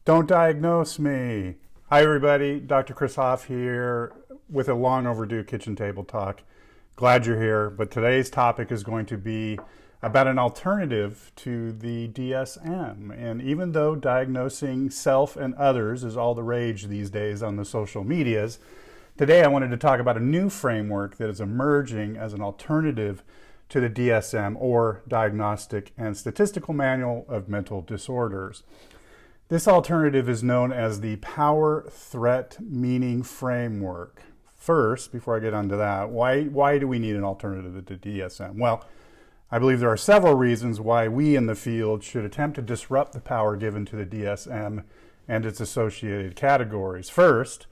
Don't diagnose me. Hi everybody, Dr. Chris Hoff here with a long overdue kitchen table talk. Glad you're here, but today's topic is going to be about an alternative to the DSM. And even though diagnosing self and others is all the rage these days on the social medias, today I wanted to talk about a new framework that is emerging as an alternative to the DSM, or Diagnostic and Statistical Manual of Mental Disorders. This alternative is known as the Power Threat Meaning Framework. First, before I get onto that, why do we need an alternative to DSM? Well, I believe there are several reasons why we in the field should attempt to disrupt the power given to the DSM and its associated categories. First,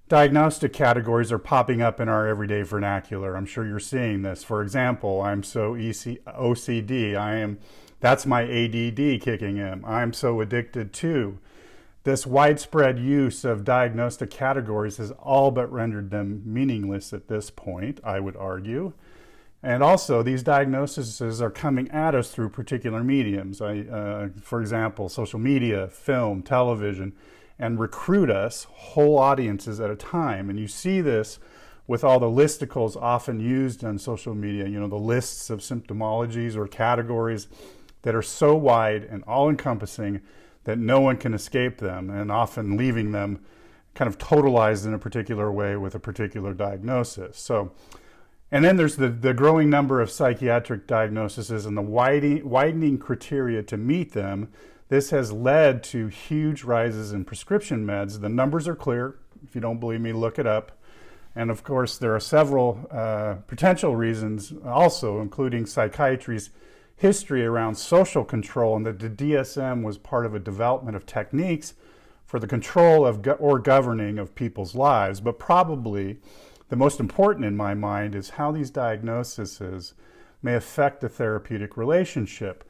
diagnostic categories are popping up in our everyday vernacular. I'm sure you're seeing this. For example, I'm so OCD. That's my ADD kicking in. I'm so addicted to. This widespread use of diagnostic categories has all but rendered them meaningless at this point, I would argue. And also, these diagnoses are coming at us through particular mediums. For example, social media, film, television, and recruit us, whole audiences at a time. And you see this with all the listicles often used on social media, the lists of symptomologies or categories that are so wide and all-encompassing that no one can escape them, and often leaving them kind of totalized in a particular way with a particular diagnosis. And then there's the growing number of psychiatric diagnoses and the widening criteria to meet them. This has led to huge rises in prescription meds. The numbers are clear. If you don't believe me, look it up. And of course, there are several potential reasons also, including psychiatry's history around social control, and that the DSM was part of a development of techniques for the control of or governing of people's lives. But probably the most important in my mind is how these diagnoses may affect the therapeutic relationship.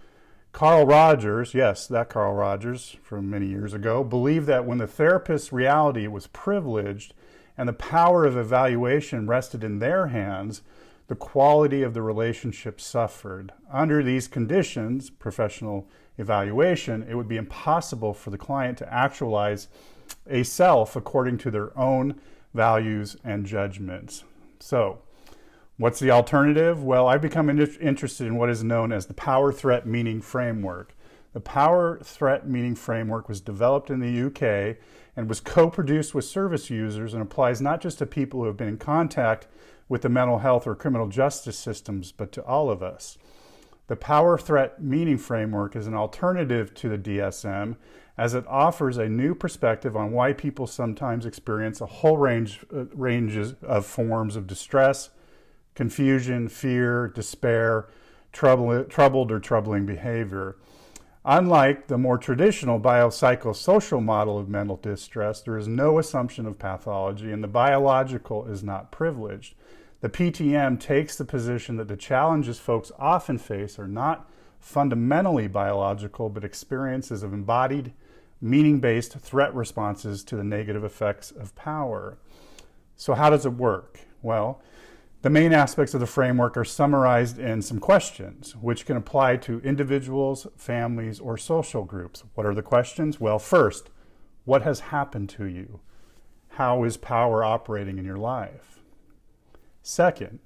Carl Rogers, yes, that Carl Rogers from many years ago, believed that when the therapist's reality was privileged and the power of evaluation rested in their hands, the quality of the relationship suffered. Under these conditions, professional evaluation, it would be impossible for the client to actualize a self according to their own values and judgments. So, what's the alternative? Well, I've become interested in what is known as the Power Threat Meaning Framework. The Power Threat Meaning Framework was developed in the UK and was co-produced with service users and applies not just to people who have been in contact with the mental health or criminal justice systems, but to all of us. The Power Threat Meaning Framework is an alternative to the DSM, as it offers a new perspective on why people sometimes experience a whole ranges of forms of distress, confusion, fear, despair, troubled or troubling behavior. Unlike the more traditional biopsychosocial model of mental distress, there is no assumption of pathology, and the biological is not privileged. The PTM takes the position that the challenges folks often face are not fundamentally biological, but experiences of embodied, meaning-based threat responses to the negative effects of power. So how does it work? Well, the main aspects of the framework are summarized in some questions, which can apply to individuals, families, or social groups. What are the questions? Well, first, what has happened to you? How is power operating in your life? Second,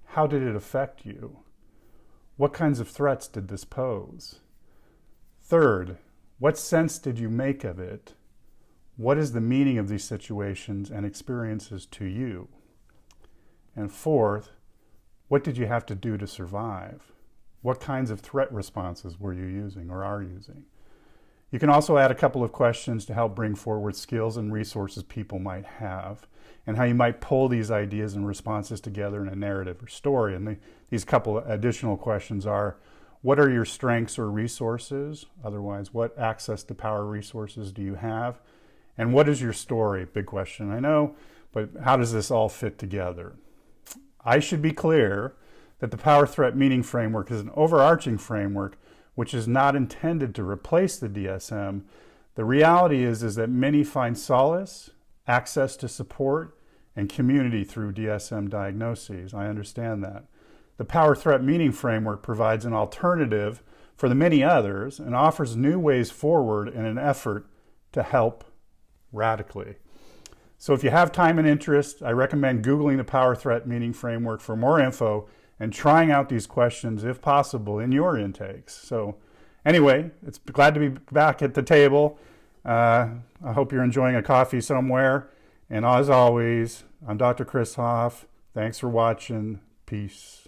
how did it affect you? What kinds of threats did this pose? Third, what sense did you make of it? What is the meaning of these situations and experiences to you? And fourth, what did you have to do to survive? What kinds of threat responses were you using or are using? You can also add a couple of questions to help bring forward skills and resources people might have, and how you might pull these ideas and responses together in a narrative or story. And these couple of additional questions are, what are your strengths or resources? Otherwise, what access to power resources do you have? And what is your story? Big question, I know, but how does this all fit together? I should be clear that the Power Threat Meaning Framework is an overarching framework which is not intended to replace the DSM. The reality is that many find solace, access to support, and community through DSM diagnoses. I understand that. The Power Threat Meaning Framework provides an alternative for the many others and offers new ways forward in an effort to help radically. So if you have time and interest, I recommend Googling the Power Threat Meaning Framework for more info and trying out these questions, if possible, in your intakes. So anyway, it's glad to be back at the table. I hope you're enjoying a coffee somewhere. And as always, I'm Dr. Chris Hoff. Thanks for watching. Peace.